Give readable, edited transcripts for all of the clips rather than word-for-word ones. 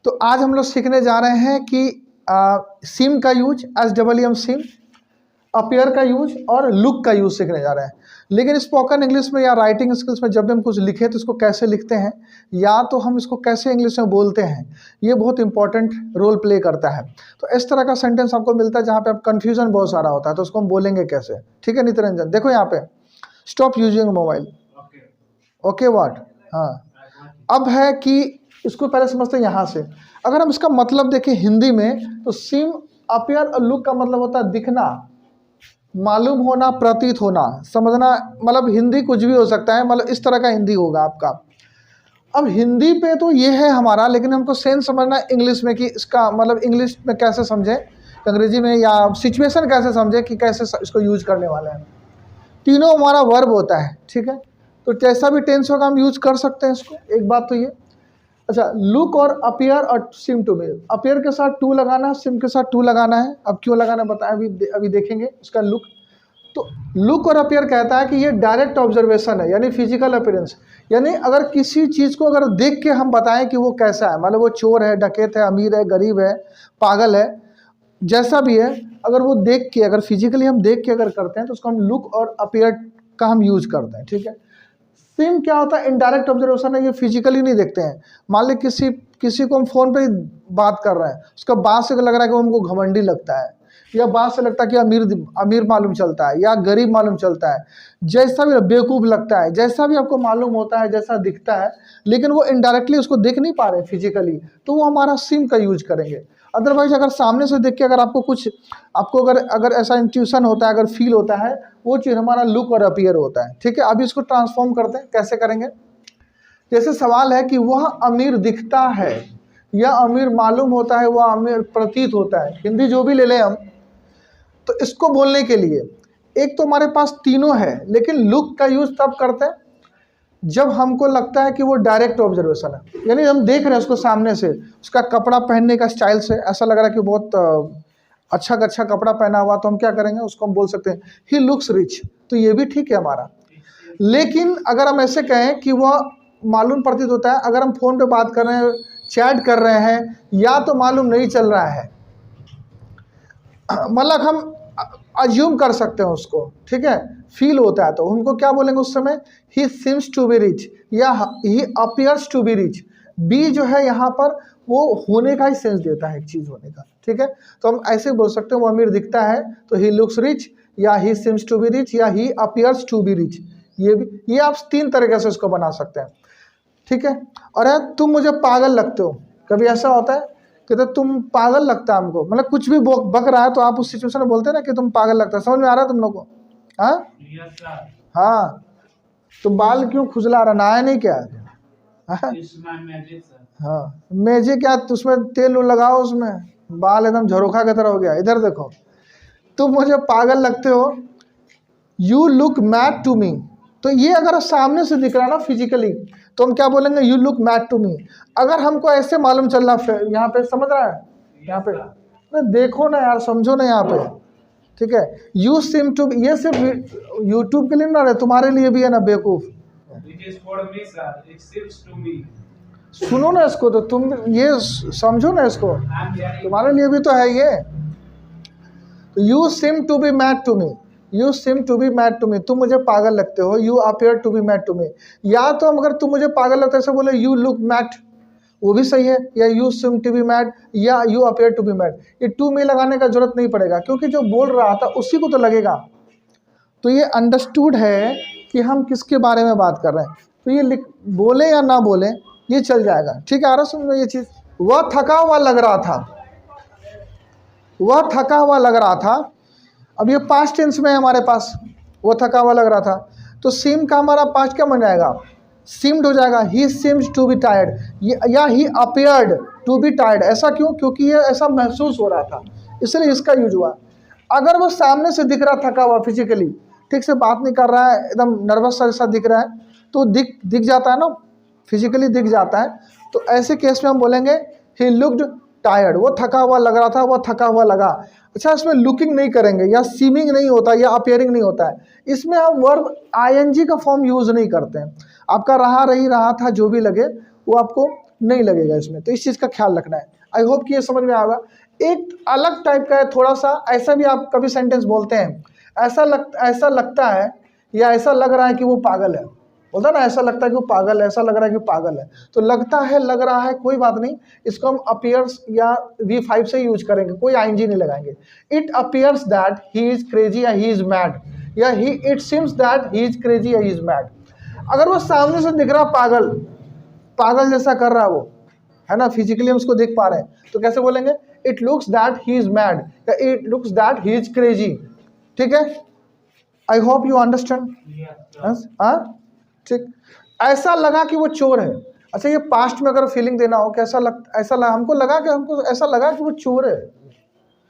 तो आज हम लोग सीखने जा रहे हैं कि सिम का यूज, SWM सिम, अपीयर का यूज और लुक का यूज सीखने जा रहे हैं। लेकिन स्पोकन इंग्लिश में या राइटिंग स्किल्स में जब भी हम कुछ लिखें तो इसको कैसे लिखते हैं या तो हम इसको कैसे इंग्लिश में बोलते हैं, ये बहुत इंपॉर्टेंट रोल प्ले करता है। तो इस तरह का सेंटेंस आपको मिलता है जहाँ पे आप कन्फ्यूजन बहुत सारा होता है, तो उसको हम बोलेंगे कैसे। ठीक है नितिरंजन, देखो यहाँ पे stop using mobile. Okay what, हाँ। अब है कि इसको पहले समझते हैं यहाँ से। अगर हम इसका मतलब देखें हिंदी में तो सिम, अपीयर और लुक का मतलब होता है दिखना, मालूम होना, प्रतीत होना, समझना। मतलब हिंदी कुछ भी हो सकता है, मतलब इस तरह का हिंदी होगा आपका। अब हिंदी पे तो ये है हमारा, लेकिन हमको सेंस समझना है इंग्लिश में कि इसका मतलब इंग्लिश में कैसे समझें, अंग्रेजी में, या सिचुएशन कैसे समझें कि कैसे इसको यूज करने वाले हैं। तीनों हमारा वर्ब होता है, ठीक है। तो जैसा भी टेंस होगा हम यूज कर सकते हैं इसको। एक बात तो ये। अच्छा, लुक और अपीयर और सिम टू बी। अपीयर के साथ टू लगाना है, सिम के साथ टू लगाना है। अब क्यों लगाना बताया, अभी देखेंगे इसका लुक। तो लुक और अपीयर कहता है कि ये डायरेक्ट ऑब्जर्वेशन है, यानी फिजिकल अपीयरेंस। यानी अगर किसी चीज़ को अगर देख के हम बताएं कि वो कैसा है, मतलब वो चोर है, डकैत है, अमीर है, गरीब है, पागल है, जैसा भी है, अगर वो देख के, अगर फिजिकली हम देख के अगर करते हैं तो उसको हम लुक और अपीयर का हम यूज करते हैं, ठीक है। सिम क्या होता है, इनडायरेक्ट ऑब्जर्वेशन है, ये फिजिकली नहीं देखते हैं। मान ली किसी को हम फोन पे बात कर रहे हैं, उसका बात से लग रहा है कि वो हमको घमंडी लगता है, या बात से लगता है कि अमीर मालूम चलता है या गरीब मालूम चलता है, जैसा भी बेवकूफ़ लगता है, जैसा भी आपको मालूम होता है, जैसा दिखता है, लेकिन वो इनडायरेक्टली उसको देख नहीं पा रहे फिजिकली, तो वो हमारा सिम का यूज करेंगे। अदरवाइज अगर सामने से देख के अगर आपको अगर ऐसा इंट्यूशन होता है, अगर फील होता है, वो चीज़ हमारा लुक और अपीयर होता है, ठीक है। अभी इसको ट्रांसफॉर्म करते हैं, कैसे करेंगे। जैसे सवाल है कि वह अमीर दिखता है या अमीर मालूम होता है, वह अमीर प्रतीत होता है, हिंदी जो भी ले लें हम। तो इसको बोलने के लिए एक तो हमारे पास तीनों है, लेकिन लुक का यूज तब करते हैं जब हमको लगता है कि वो डायरेक्ट ऑब्जर्वेशन है, यानी हम देख रहे हैं उसको सामने से, उसका कपड़ा पहनने का स्टाइल से ऐसा लग रहा है कि बहुत अच्छा कपड़ा पहना हुआ, तो हम क्या करेंगे, उसको हम बोल सकते हैं ही लुक्स रिच, तो ये भी ठीक है हमारा। लेकिन अगर हम ऐसे कहें कि वह मालूम प्रतीत होता है, अगर हम फोन पे बात कर रहे हैं, चैट कर रहे हैं, या तो मालूम नहीं चल रहा है, मतलब हम अज्यूम कर सकते हैं उसको, ठीक है, फील होता है, तो उनको क्या बोलेंगे उस समय, he seems to be rich या he appears to be rich. Be जो है यहाँ पर वो होने का ही सेंस देता है, एक चीज़ होने का, ठीक है। तो हम ऐसे बोल सकते हैं वो अमीर दिखता है तो ही लुक्स रिच, या he seems to be rich, या he appears to be rich. ये आप तीन तरीके से इसको बना सकते हैं, ठीक है। और यार तुम मुझे पागल लगते हो, कभी ऐसा होता है कि तो तुम पागल लगता है हमको, मतलब कुछ भी बक रहा है तो आप उस सिचुएशन में बोलते हैं ना कि तुम पागल लगता है। समझ में आ रहा है तुम लोग को? हाँ, तो बाल क्यों खुजला रहा, नहाया नहीं क्या? हाँ, मैजिक क्या, उसमें तेल लगाओ, उसमें बाल एकदम झरोखा की तरह हो गया। इधर देखो, तुम मुझे पागल लगते हो, you look mad to me. तो ये अगर सामने से दिख रहा है ना फिजिकली, तो हम क्या बोलेंगे, you look mad to me. अगर हमको ऐसे मालूम चल रहा है, यहाँ पे समझ रहा है, यहाँ पे ना देखो ना यार, समझो ना यहाँ पे, ठीक है। यू सिम टू, ये सिर्फ यूट्यूब के लिए ना रहे, तुम्हारे लिए भी है ना बेवकूफ। सुनो ना इसको, तो तुम ये समझो ना इसको, तुम्हारे लिए भी तो है ये। You seem to be mad to me, you seem to be mad to me, तुम मुझे पागल लगते हो, you appear to be mad to me. या तो अगर तुम मुझे पागल लगता है ऐसे बोले, यू लुक मैड, वो भी सही है, या you seem to be mad, या you appear to be mad. ये टू मी लगाने का जरूरत नहीं पड़ेगा, क्योंकि जो बोल रहा था उसी को तो लगेगा। तो ये अंडरस्टूड है कि हम किसके बारे में बात कर रहे हैं, तो ये बोले या ना बोले ये चल जाएगा, ठीक है। आ रहा समझ में ये चीज़। वह थका हुआ लग रहा था, वह थका हुआ लग रहा था। अब ये पास्ट टेंस में है हमारे पास, वो थका हुआ लग रहा था, तो सिम का हमारा पास्ट क्या बन जाएगा, सिम्ड हो जाएगा, ही सिम्स टू बी टायर्ड, या ही अपीयर्ड टू बी टायर्ड। ऐसा क्यों, क्योंकि ये ऐसा महसूस हो रहा था, इसलिए इसका यूज हुआ। अगर वो सामने से दिख रहा थका हुआ, फिजिकली ठीक से बात नहीं कर रहा है, एकदम नर्वस सा जैसा दिख रहा है, तो दिख जाता है ना, फिजिकली दिख जाता है। तो ऐसे केस में हम बोलेंगे ही लुक्ड टायर्ड, वो थका हुआ लग रहा था, वो थका हुआ लगा। अच्छा, इसमें लुकिंग नहीं करेंगे, या सीमिंग नहीं होता, या अपियरिंग नहीं होता है। इसमें हम वर्ब आईएनजी का फॉर्म यूज नहीं करते हैं। आपका रहा, रही, रहा था, जो भी लगे वो आपको नहीं लगेगा इसमें। तो इस चीज़ का ख्याल रखना है। आई होप कि ये समझ में आएगा। एक अलग टाइप का है थोड़ा सा, ऐसा भी आप कभी सेंटेंस बोलते हैं, ऐसा लगता है या ऐसा लग रहा है कि वो पागल है, बोलता है ना, ऐसा लगता है कि वो पागल है, ऐसा लग रहा है कि वो पागल है। तो लगता है, लग रहा है, कोई बात नहीं, इसको हम अपीयर्स या V5 से यूज करेंगे, कोई ING नहीं लगाएंगे। It appears that he is crazy या ही इज मैड, या it seems that he is crazy या ही इज मैड। अगर वो सामने से दिख रहा पागल, पागल जैसा कर रहा है वो, है ना, फिजिकली हम उसको देख पा रहे हैं, तो कैसे बोलेंगे? It looks that he is mad या it looks that he is crazy. ठीक है, आई होप यू अंडरस्टैंड। ठीक, ऐसा लगा कि वो चोर है। अच्छा, ये पास्ट में अगर फीलिंग देना हो, कैसा हमको लगा कि हमको ऐसा लगा कि वो चोर है,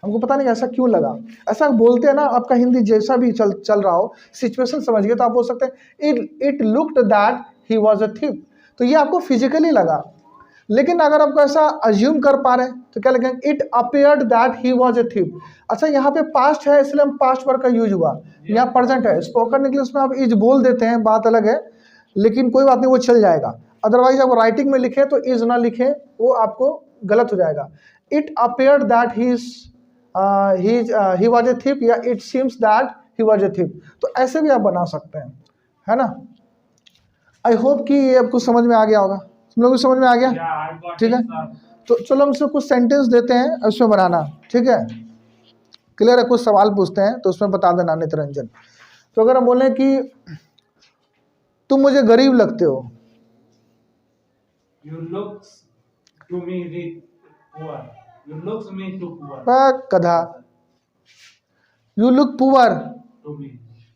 हमको पता नहीं ऐसा क्यों लगा। ऐसा बोलते हैं ना, आपका हिंदी जैसा भी चल रहा हो, सिचुएशन समझ गए तो आप बोल सकते हैं it looked that he was a thief. तो ये आपको फिजिकली लगा। लेकिन अगर आपको ऐसा अज्यूम कर पा रहे हैं तो क्या लिखेंगे? It appeared that he was a thief. अच्छा, यहाँ पे पास्ट है इसलिए हम पास्ट वर्ब का यूज हुआ, यहाँ प्रेजेंट है। स्पोकन इंग्लिश में आप इज बोल देते हैं, बात अलग है, लेकिन कोई बात नहीं, वो चल जाएगा। अदरवाइज आप राइटिंग में लिखें तो इज ना लिखें, वो आपको गलत हो जाएगा। It appeared that he was a thief या it seems that he was a thief. तो ऐसे भी आप बना सकते हैं, है ना। आई होप कि ये आपको समझ में आ गया होगा। तुम लोग को समझ में आ गया? ठीक है, तो चलो हम इसमें कुछ सेंटेंस देते हैं, उसमें बनाना। ठीक है, क्लियर है? कुछ सवाल पूछते हैं तो उसमें बता देना नितरंजन। तो अगर हम बोले कि तुम मुझे गरीब लगते हो, You looks to me poor. You looks me too poor. कधा, you look poor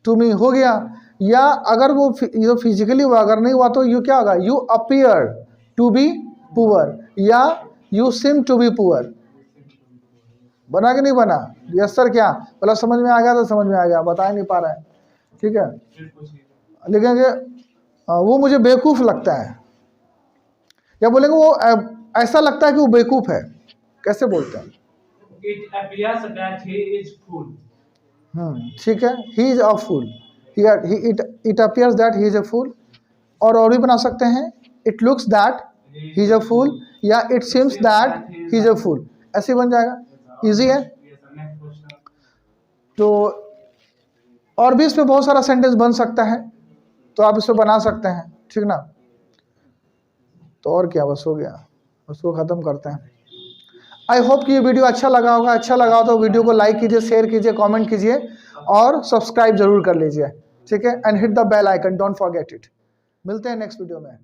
to me हो गया। या अगर वो फिजिकली हुआ, अगर नहीं हुआ तो यू क्या होगा? You appear to be poor या you seem to be poor. बना कि नहीं बना? Yes sir. क्या बोला? समझ में आ गया तो समझ में आ गया, बता ही नहीं पा रहा है। ठीक है, लिखेंगे वो मुझे बेवकूफ़ लगता है, या बोलेंगे वो ऐसा लगता है कि वो बेवकूफ़ है। कैसे बोलते हैं? It appears that he is fool. ठीक है, he is a fool, it appears that he is a fool. और भी बना सकते हैं, it looks that he is a fool या it seems that he is a fool. ऐसे बन जाएगा, इजी है। तो और भी इसमें बहुत सारा सेंटेंस बन सकता है, तो आप इसमें बना सकते हैं। ठीक ना, तो और क्या, बस हो गया, उसको ख़त्म करते हैं। आई होप कि ये वीडियो अच्छा लगा होगा। अच्छा लगा हो तो वीडियो को लाइक कीजिए, शेयर कीजिए, कमेंट कीजिए और सब्सक्राइब जरूर कर लीजिए। ठीक है, and hit the bell icon, don't forget it. मिलते हैं नेक्स्ट वीडियो में।